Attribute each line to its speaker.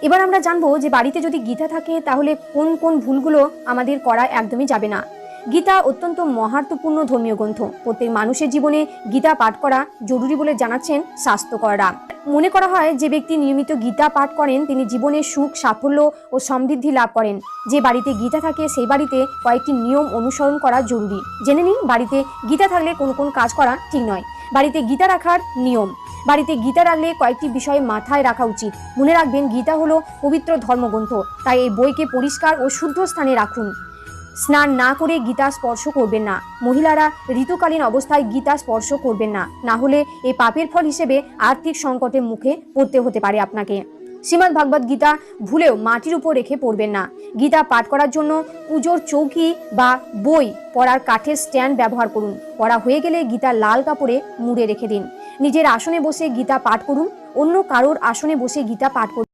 Speaker 1: এবার আমরা জানবো যে বাড়িতে যদি গীতা থাকে তাহলে কোন কোন ভুলগুলো আমাদের করা একদমই যাবে না। গীতা অত্যন্ত মহাত্মপূর্ণ ধর্মীয় গ্রন্থ। প্রত্যেক মানুষের জীবনে গীতা পাঠ করা জরুরি বলে জানাচ্ছেন শাস্ত্রকররা। মনে করা হয় যে ব্যক্তি নিয়মিত গীতা পাঠ করেন তিনি জীবনে সুখ, সাফল্য ও সমৃদ্ধি লাভ করেন। যে বাড়িতে গীতা থাকে সেই বাড়িতে কয়েকটি নিয়ম অনুসরণ করা জরুরি। জেনে নিন বাড়িতে গীতা থাকলে কোন কোন কাজ করা ঠিক নয়। বাড়িতে গীতা রাখার নিয়ম। বাড়িতে গীতা রাখলে কয়েকটি বিষয় মাথায় রাখা উচিত। মনে রাখবেন, গীতা হলো পবিত্র ধর্মগ্রন্থ, তাই এই বইকে পরিষ্কার ও শুদ্ধ স্থানে রাখুন। স্নান না করে গীতা স্পর্শ করবেন না। মহিলারা ঋতুকালীন অবস্থায় গীতা স্পর্শ করবেন না, না হলে এই পাপের ফল হিসেবে আর্থিক সংকটের মুখে পড়তে হতে পারে আপনাকে। শ্রীমদ্ ভাগবত গীতা ভুলেও মাটির উপর রেখে পড়বেন না। গীতা পাঠ করার জন্য পুজোর চৌকি বা বই পড়ার কাঠের স্ট্যান্ড ব্যবহার করুন। পড়া হয়ে গেলে গীতা লাল কাপড়ে মুড়ে রেখে দিন। নিজের আসনে বসে গীতা পাঠ করুন, অন্য কারোর আসনে বসে গীতা পাঠ করুন।